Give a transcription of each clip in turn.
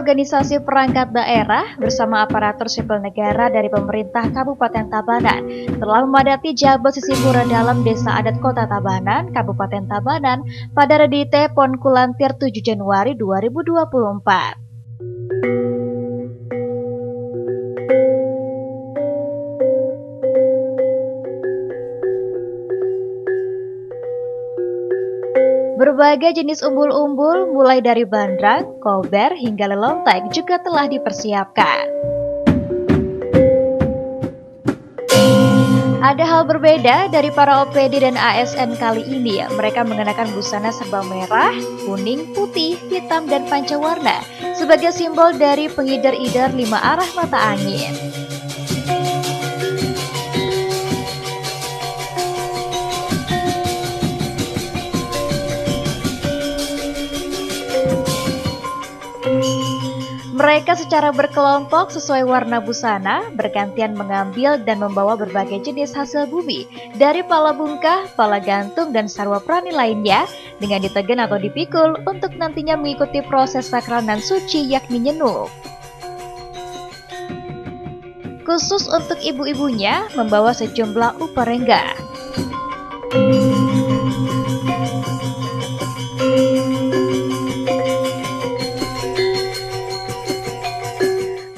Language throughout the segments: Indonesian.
organisasi perangkat daerah bersama aparatur sipil negara dari pemerintah Kabupaten Tabanan telah memadati Jabat Sisipura Dalam Desa Adat Kota Tabanan, Kabupaten Tabanan pada Redite Pon Kulantir 7 Januari 2024. Berbagai jenis umbul-umbul mulai dari bandrang, kober, hingga lelontek juga telah dipersiapkan. Ada hal berbeda dari para OPD dan ASN kali ini. Mereka mengenakan busana serba merah, kuning, putih, hitam, dan pancawarna sebagai simbol dari penghider-hider 5 arah mata angin. Mereka secara berkelompok sesuai warna busana, bergantian mengambil dan membawa berbagai jenis hasil bumi dari pala bungkah, pala gantung, dan sarwa prani lainnya dengan ditegen atau dipikul untuk nantinya mengikuti proses sakral dan suci yakni nyenuk. Khusus untuk ibu-ibunya membawa sejumlah uparengga.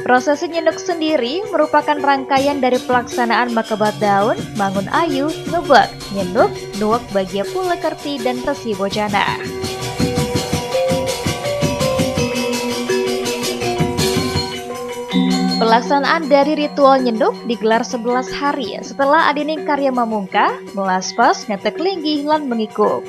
Prosesi nyenuk sendiri merupakan rangkaian dari pelaksanaan makebat daun, mangun ayu, ngebek, nyenuk, nuwek bagia pula kerti, dan resi bojana. Pelaksanaan dari ritual nyenuk digelar 11 hari setelah adining karya mamungka, melaspas, ngetek linggih, lan mengikup.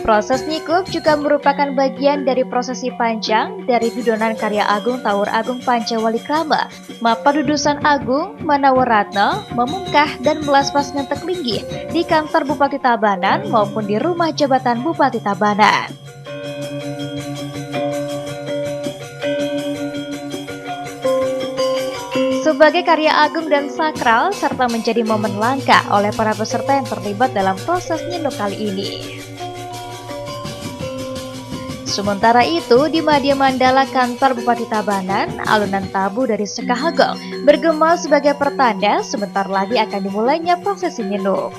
Proses nyikup juga merupakan bagian dari prosesi panjang dari dudonan karya agung Tawur Agung Pancawalikrama, Mapa Dudusan Agung, Manawaratna, memungkah dan melaspas ngentek linggih di kantor Bupati Tabanan maupun di rumah jabatan Bupati Tabanan. Sebagai karya agung dan sakral serta menjadi momen langka oleh para peserta yang terlibat dalam proses nyinuk kali ini. Sementara itu, di Madya Mandala kantor Bupati Tabanan, alunan tabu dari Sekahagong bergema sebagai pertanda sebentar lagi akan dimulainya prosesi nyenuk.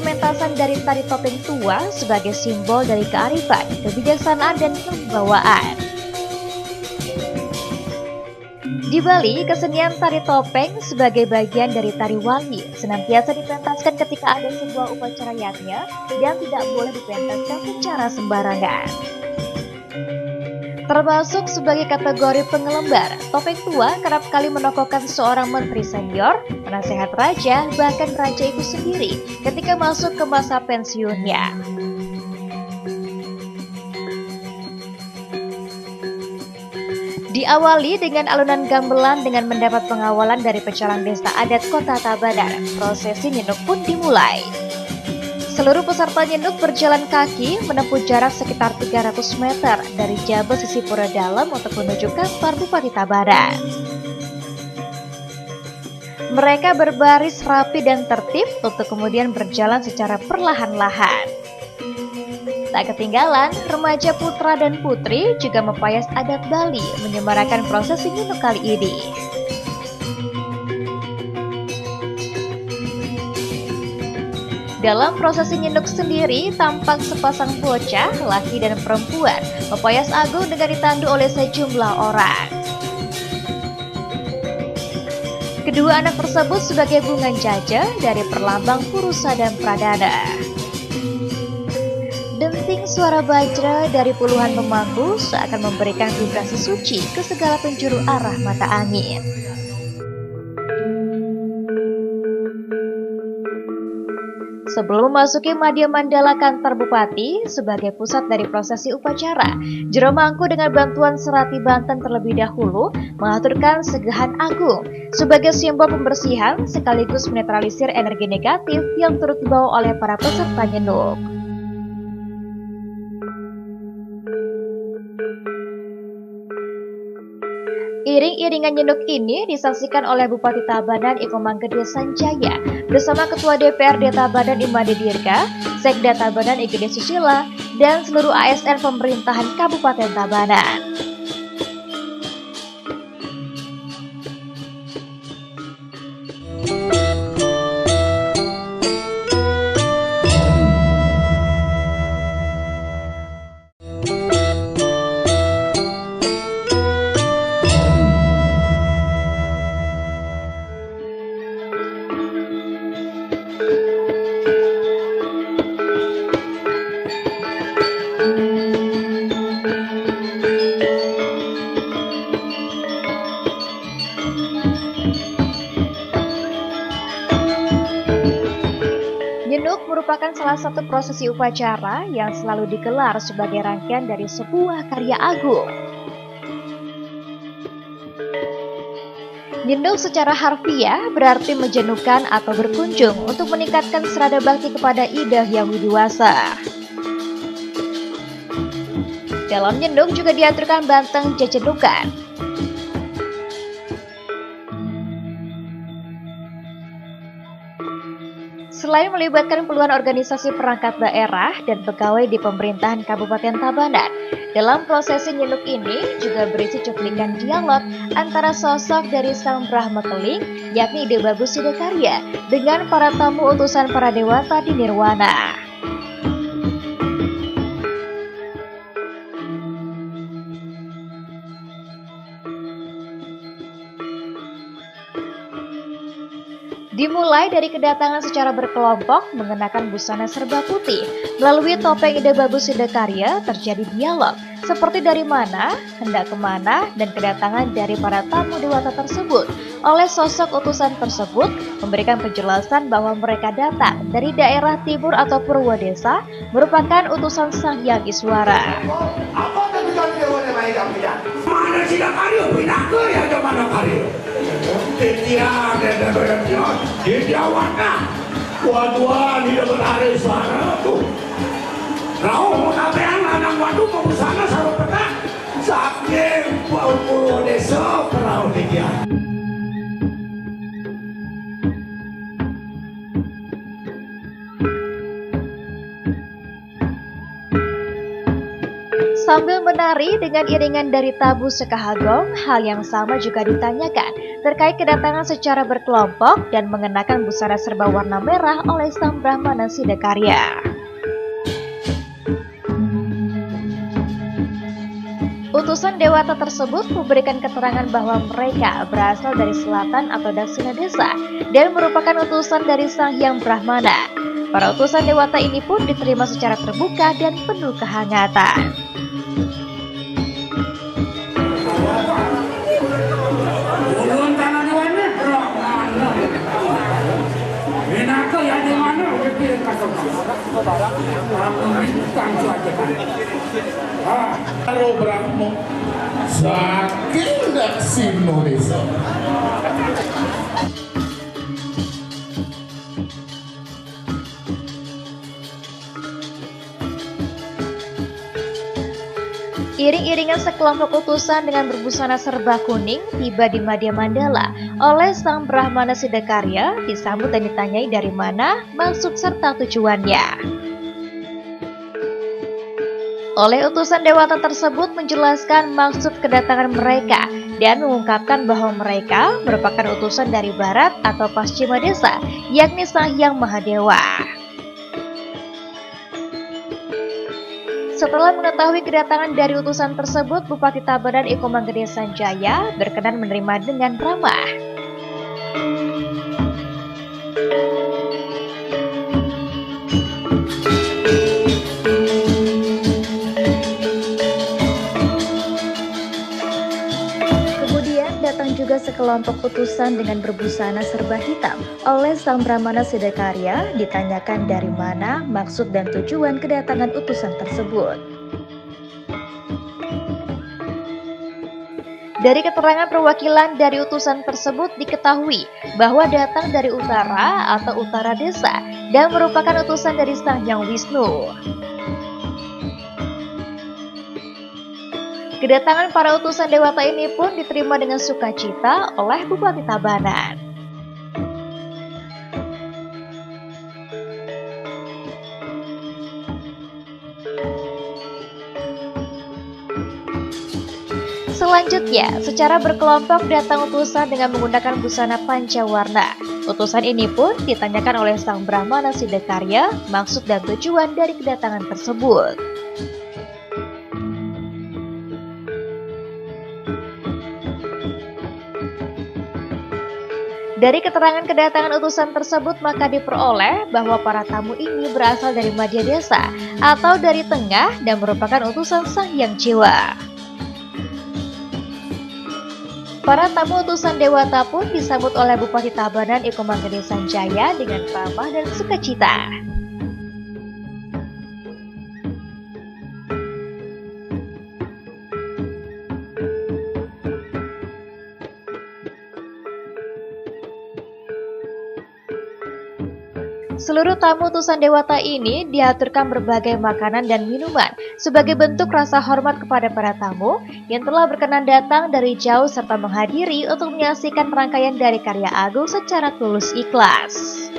Pementasan dari tari topeng tua sebagai simbol dari kearifan, kebijaksanaan, dan kewibawaan. Di Bali, kesenian tari topeng sebagai bagian dari tari wangi senantiasa dipentaskan ketika ada sebuah upacara yatnya dan tidak boleh dipentaskan secara sembarangan. Termasuk sebagai kategori pengelembar, topeng tua kerap kali menokohkan seorang menteri senior, penasehat raja, bahkan raja itu sendiri ketika masuk ke masa pensiunnya. Diawali dengan alunan gamelan dengan mendapat pengawalan dari pecalang desa adat Kota Tabanan, prosesi nyenuk pun dimulai. Seluruh peserta nyenuk berjalan kaki menempuh jarak sekitar 300 meter dari Jabat Sisipura Dalam untuk menuju kantor Bupati Tabanan. Mereka berbaris rapi dan tertib untuk kemudian berjalan secara perlahan-lahan. Tak ketinggalan, remaja putra dan putri juga mempayas adat Bali menyemarakan prosesi nyenuk kali ini. Dalam prosesi nyenuk sendiri, tampak sepasang bocah, laki dan perempuan, mempayas agung dengan ditandu oleh sejumlah orang. Kedua anak tersebut sebagai bungan jaja dari perlambang Purusa dan Pradana. Denting suara bajra dari puluhan pemangku seakan memberikan vibrasi suci ke segala penjuru arah mata angin. Sebelum memasuki Madya Mandala kantor Bupati sebagai pusat dari prosesi upacara, Jero Mangku dengan bantuan Serati Banten terlebih dahulu mengaturkan Segahan Agung sebagai simbol pembersihan sekaligus menetralisir energi negatif yang turut dibawa oleh para peserta nyenuk. Iring-iringan nyenuk ini disaksikan oleh Bupati Tabanan Iko Manggede Sanjaya bersama Ketua DPRD Tabanan Imade Dirga, Sekda Tabanan Igede Susila, dan seluruh ASN pemerintahan Kabupaten Tabanan. Nyenuk merupakan salah satu prosesi upacara yang selalu digelar sebagai rangkaian dari sebuah karya agung. Nyenuk secara harfiah berarti menjenukan atau berkunjung untuk meningkatkan serada bakti kepada Ida Hyang Widiwasa. Dalam nyenuk juga diaturkan banteng jejenukan. Selain melibatkan puluhan organisasi perangkat daerah dan pegawai di pemerintahan Kabupaten Tabanan, dalam prosesi nyenuk ini juga berisi cuplikan dialog antara sosok dari Sang Brahma Keling, yakni Ide Bagus Sidakarya, dengan para tamu utusan para dewata di Nirwana. Dimulai dari kedatangan secara berkelompok mengenakan busana serba putih. Melalui topeng Ide Bagus Sidakarya terjadi dialog seperti dari mana, hendak kemana, dan kedatangan dari para tamu dewata tersebut. Oleh sosok utusan tersebut memberikan penjelasan bahwa mereka datang dari daerah timur atau Purwodesa merupakan utusan Sang Hyang Iswara. Mana Sidakarya pindah ke yang mana karya? Dia ada berjauh di Jawa dua-dua di dalam hari suara tuh. Kau nabean anak waduh mau sana sama petak saking Purwodesa perahu dia. Sambil menari dengan iringan dari tabu Sekahagong, hal yang sama juga ditanyakan terkait kedatangan secara berkelompok dan mengenakan busana serba warna merah oleh Sang Brahmana Sidakarya. Utusan dewata tersebut memberikan keterangan bahwa mereka berasal dari selatan atau Daksina Desa dan merupakan utusan dari Sang Hyang Brahmana. Para utusan dewata ini pun diterima secara terbuka dan penuh kehangatan. Karo Brahmo saking Daksina Desa. Iring-iringan sekelompok utusan dengan berbusana serba kuning tiba di Madya Mandala oleh Sang Brahmana Sidakarya, disambut dan ditanyai dari mana, maksud serta tujuannya. Oleh utusan dewata tersebut menjelaskan maksud kedatangan mereka dan mengungkapkan bahwa mereka merupakan utusan dari barat atau Paschima Desa, yakni Sang Hyang Mahadewa. Setelah mengetahui kedatangan dari utusan tersebut, Bupati Tabanan Iko Manggede Sanjaya berkenan menerima dengan ramah. datang juga sekelompok utusan dengan berbusana serba hitam. Oleh Sang Brahmana Siddhakarya, ditanyakan dari mana maksud dan tujuan kedatangan utusan tersebut. Dari keterangan perwakilan dari utusan tersebut diketahui bahwa datang dari utara atau utara desa dan merupakan utusan dari Sang Hyang Wisnu. Kedatangan para utusan dewata ini pun diterima dengan sukacita oleh Bupati Tabanan. Selanjutnya, secara berkelompok datang utusan dengan menggunakan busana pancawarna. Utusan ini pun ditanyakan oleh Sang Brahmana Siddhakarya maksud dan tujuan dari kedatangan tersebut. Dari keterangan kedatangan utusan tersebut maka diperoleh bahwa para tamu ini berasal dari Madya Desa atau dari Tengah dan merupakan utusan Sang Hyang Jiwa. Para tamu utusan dewata pun disambut oleh Bupati Tabanan Iko Manggede Sanjaya dengan ramah dan sukacita. Seluruh tamu utusan dewata ini diaturkan berbagai makanan dan minuman sebagai bentuk rasa hormat kepada para tamu yang telah berkenan datang dari jauh serta menghadiri untuk menyaksikan rangkaian dari karya agung secara tulus ikhlas.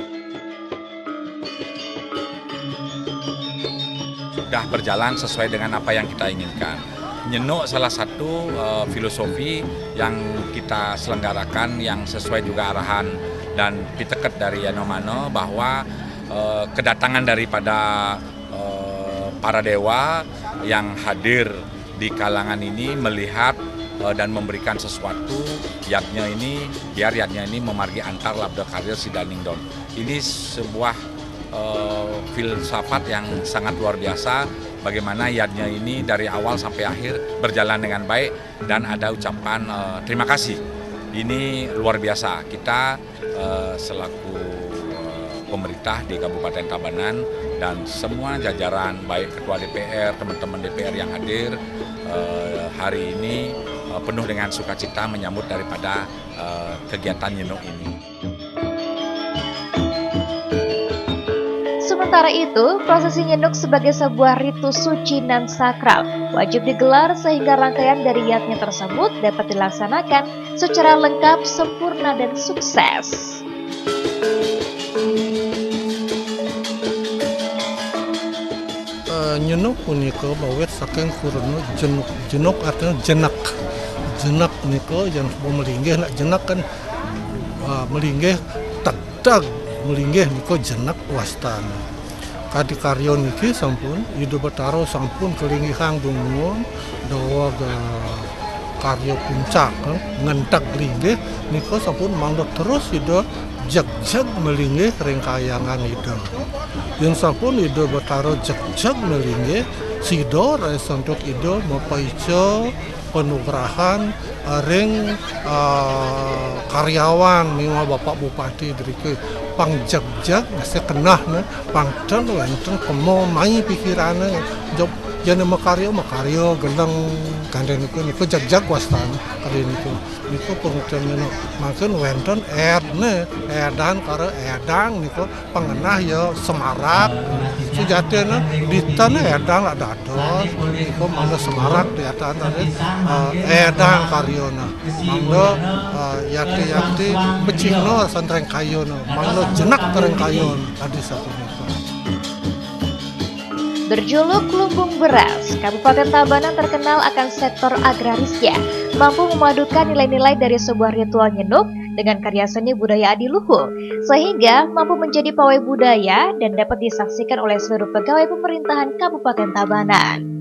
Sudah berjalan sesuai dengan apa yang kita inginkan. Nyenuk salah satu filosofi yang kita selenggarakan yang sesuai juga arahan dan piteket dari Yanomano bahwa kedatangan daripada para dewa yang hadir di kalangan ini melihat dan memberikan sesuatu yatnya ini, biar yatnya ini memargi antar labda karya Sidaningdon. Ini sebuah filsafat yang sangat luar biasa, bagaimana yatnya ini dari awal sampai akhir berjalan dengan baik dan ada ucapan terima kasih. Ini luar biasa. Kita selaku pemerintah di Kabupaten Tabanan dan semua jajaran baik Ketua DPR, teman-teman DPR yang hadir hari ini penuh dengan sukacita menyambut daripada kegiatan Nyenuk ini. Sementara itu, prosesi Nyenuk sebagai sebuah ritus suci dan sakral wajib digelar sehingga rangkaian dari yatnya tersebut dapat dilaksanakan secara lengkap, sempurna, dan sukses. Nyenuk punika bawet saking kurna jenuk artinya jenak. Jenak punika yang melinggih nak jenak kan melinggih tedag melinggih nika jenak wastana. Kadi karya niki sampun Ida Betara sampun kelinggihan dungun dawa karya puncak ngentak linggih nika sampun mangga terus Ida jag-jag melinggih ringkayangan Ida. Yang sampun Ida Betara jag-jag melinggih sidor santuk Ida mapaica penugrahan ring karyawan mima Bapak Bupati drike pangjag-jag ngasih kenah na pangten wenten kemo mai pikirane job jane makaryo gelang gandeng niku jag-jag wastana kali niku pengutene maksud wenten edan karo edang niku pangenah ya semarak sejatena ditana edang la dados niku mangga semarak di atas edang karyona mangga yakti becingno santreng kayona mangga jenak tereng kayon adi satu niku. Berjuluk Lumbung Beras, Kabupaten Tabanan terkenal akan sektor agrarisnya, mampu memadukan nilai-nilai dari sebuah ritual Nyenuk dengan karya seni budaya adiluhung, sehingga mampu menjadi pawai budaya dan dapat disaksikan oleh seluruh pegawai pemerintahan Kabupaten Tabanan.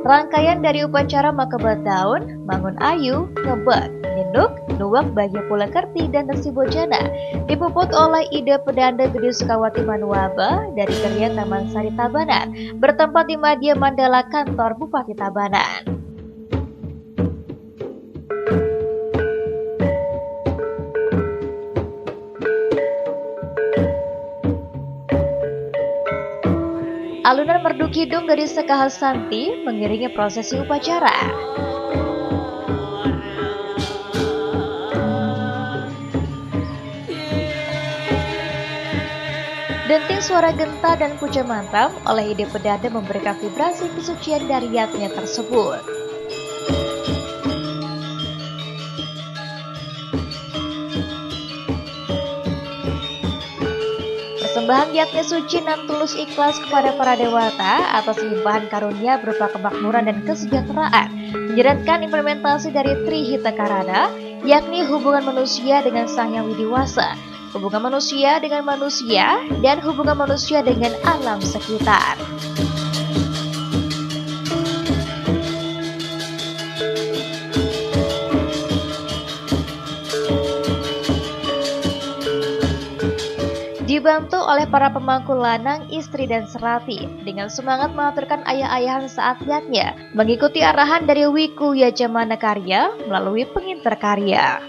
Rangkaian dari upacara Makebat Daun, Mangun Ayu, Ngebek, Ninduk, Nuwak Bagi Pulekerti dan Resi Bojana dipuput oleh Ide Pedanda Gede Sukawati Manuaba dari Kerja Taman Sari Tabanan bertempat di Madya Mandala kantor Bupati Tabanan. Alunan merdu kidung dari Sekahal Santi mengiringi prosesi upacara. Denting suara genta dan puja mantap oleh Ide Pedanda memberikan vibrasi kesucian dari yatnya tersebut. Persembahan yatnya suci dan tulus ikhlas kepada para dewata atas limpahan karunia berupa kemakmuran dan kesejahteraan, menyeratkan implementasi dari Trihita Karana, yakni hubungan manusia dengan Sang Yang Widiwasa, hubungan manusia dengan manusia, dan hubungan manusia dengan alam sekitar. Dibantu oleh para pemangku lanang, istri dan serati dengan semangat mengaturkan ayah-ayahan saat yatnya, mengikuti arahan dari Wiku Yajamana Karya melalui penginter karya.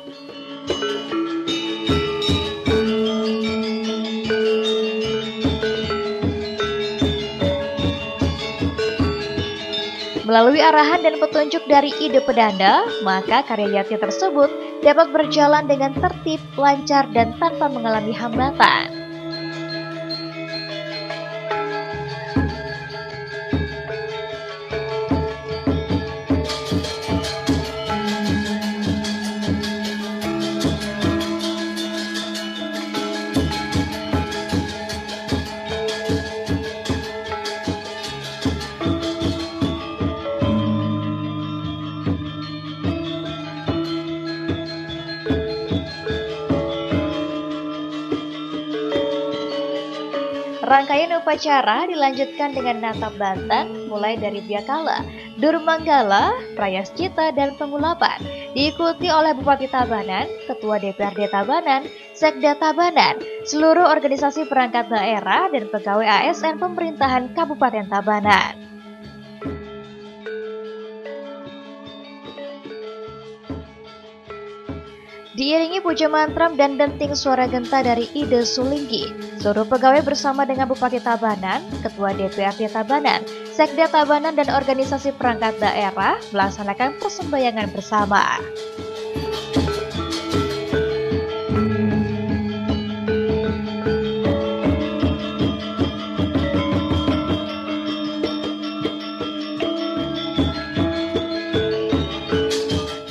Melalui arahan dan petunjuk dari Ide Pedanda, maka karya yatnya tersebut dapat berjalan dengan tertib, lancar, dan tanpa mengalami hambatan. Rangkaian upacara dilanjutkan dengan natap bantang mulai dari Biakala, Durmanggala, Prayascita, dan Pengulapan, diikuti oleh Bupati Tabanan, Ketua DPRD Tabanan, Sekda Tabanan, seluruh organisasi perangkat daerah, dan pegawai ASN pemerintahan Kabupaten Tabanan. Diiringi puja mantram dan denting suara genta dari Ide Sulinggi, seluruh pegawai bersama dengan Bupati Tabanan, Ketua DPRD Tabanan, Sekda Tabanan, dan organisasi perangkat daerah melaksanakan persembahyangan bersama.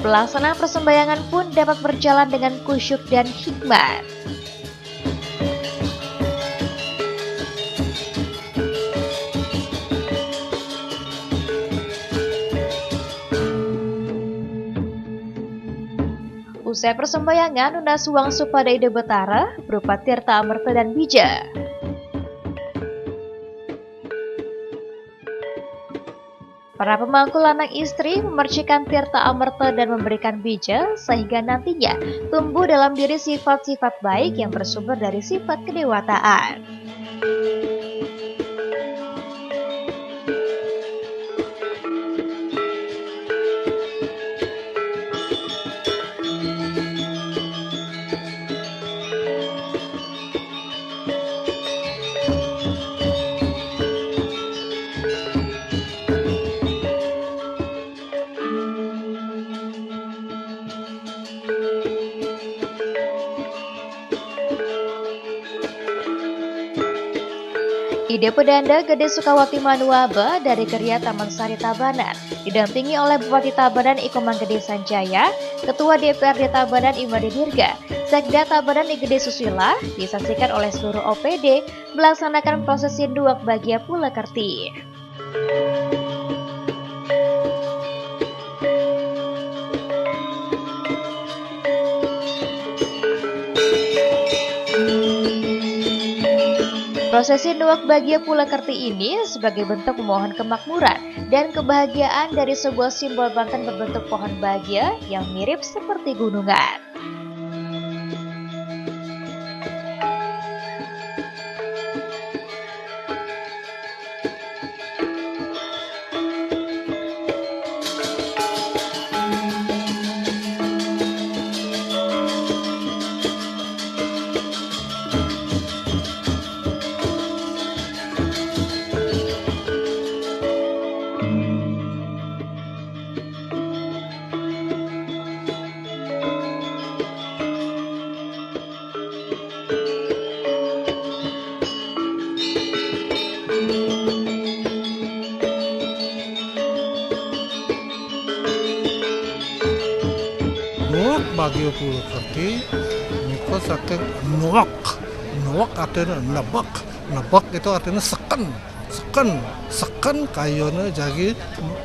Pelaksanaan persembahyangan pun dapat berjalan dengan kusyuk dan hikmat. Usai persembahyangan, lunas wangsu pada Ide Betara berupa tirta amerta dan bija. Para pemangku lanang istri memercikan tirta amerta dan memberikan bija sehingga nantinya tumbuh dalam diri sifat-sifat baik yang bersumber dari sifat kedewataan. Ide Pedanda Gede Sukawati Manuaba dari Kerja Taman Sari Tabanan, didampingi oleh Bupati Tabanan Iko Manggede Sanjaya, Ketua DPRD Tabanan Imade Dirga, Sekda Tabanan Igede Susila, disaksikan oleh seluruh OPD melaksanakan prosesi Nuwak Bagia Pulekerti. Prosesi nuak bahagia Pulakerti ini sebagai bentuk memohon kemakmuran dan kebahagiaan dari sebuah simbol Banten berbentuk pohon bahagia yang mirip seperti gunungan. Nuak bahagia Pulakerti niko saking nuak. Nuak artinya nebak itu artinya seken kayona jadi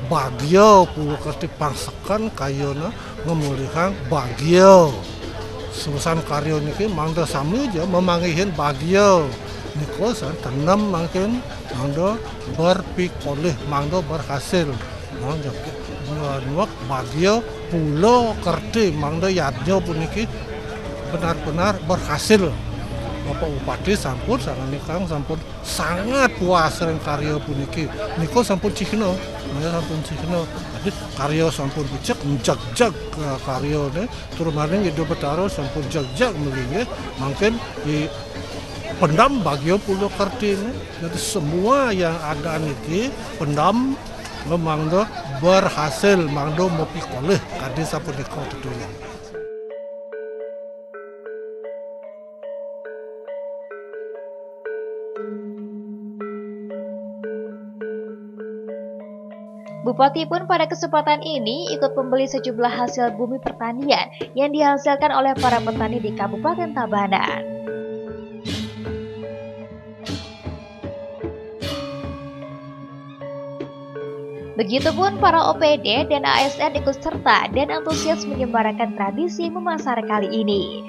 bahagia Pulakerti pangsekan kayona memulihkan bahagia. Susan karyo niki mangda sami aja memanggihin bahagia. Niko san tanam makin mangda berpikolih mangda berhasil. Mangda nuak bahagia Pulakerti mangda yadnya puniki benar-benar berhasil. Bapak Bupati sampun sanikang sampun sangat puas dengan karya puniki. Niko sampun cikno, saya sampun cikno. Jadi karya sampun becek jag karya ne. Turun maring Ido Betara sampun jag melinge. Mungkin di pendam bahagia Pulakerti ini. Jadi semua yang ada niki pendam memangdo berhasil mangdo mopikoleh kadi sampun niko tutulung. Bupati pun pada kesempatan ini ikut membeli sejumlah hasil bumi pertanian yang dihasilkan oleh para petani di Kabupaten Tabanan. Begitupun para OPD dan ASN ikut serta dan antusias menyemarakan tradisi memasar kali ini.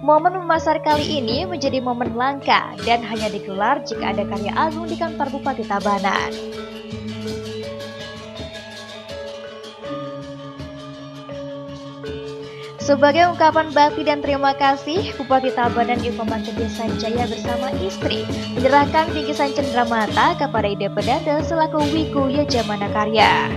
Momen memasar kali ini menjadi momen langka dan hanya digelar jika ada karya agung di kantor Bupati Tabanan. Sebagai ungkapan bakti dan terima kasih, Bupati Tabanan Iko Mantede Sanjaya bersama istri menyerahkan bingkisan cenderamata kepada Ide Pedanda selaku Wiku Yajamana Karya.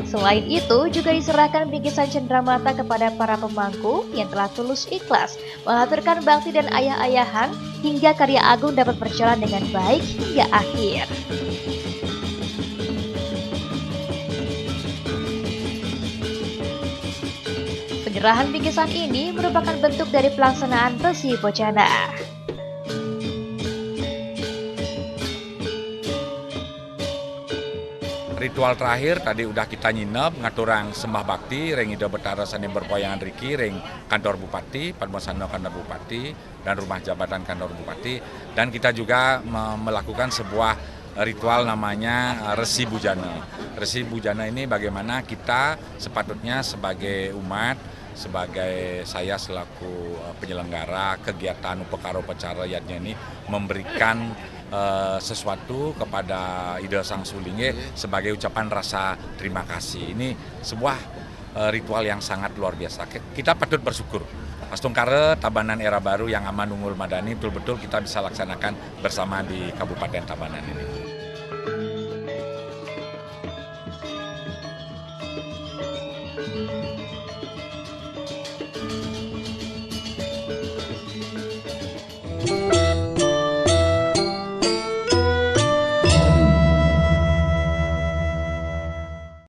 Selain itu, juga diserahkan bingkisan cenderamata kepada para pemangku yang telah tulus ikhlas mengaturkan bakti dan ayah-ayahan hingga karya agung dapat berjalan dengan baik hingga akhir. Penyerahan bingkisan ini merupakan bentuk dari pelaksanaan Resi Bojana. Ritual terakhir tadi udah kita nginep ngaturang sembah bakti ring Ida Betara Sani Berpoyangan Riki ring kantor Bupati, Padmasano kantor Bupati dan rumah jabatan kantor Bupati, dan kita juga melakukan sebuah ritual namanya Resi Bujana. Resi Bujana ini bagaimana kita sepatutnya sebagai umat, sebagai saya selaku penyelenggara kegiatan upekara upacara yatnya ini memberikan sesuatu kepada Ida Sang Sulinge sebagai ucapan rasa terima kasih. Ini sebuah ritual yang sangat luar biasa. Kita patut bersyukur. Pastungkare Tabanan Era Baru yang aman unggul madani betul-betul kita bisa laksanakan bersama di Kabupaten Tabanan ini.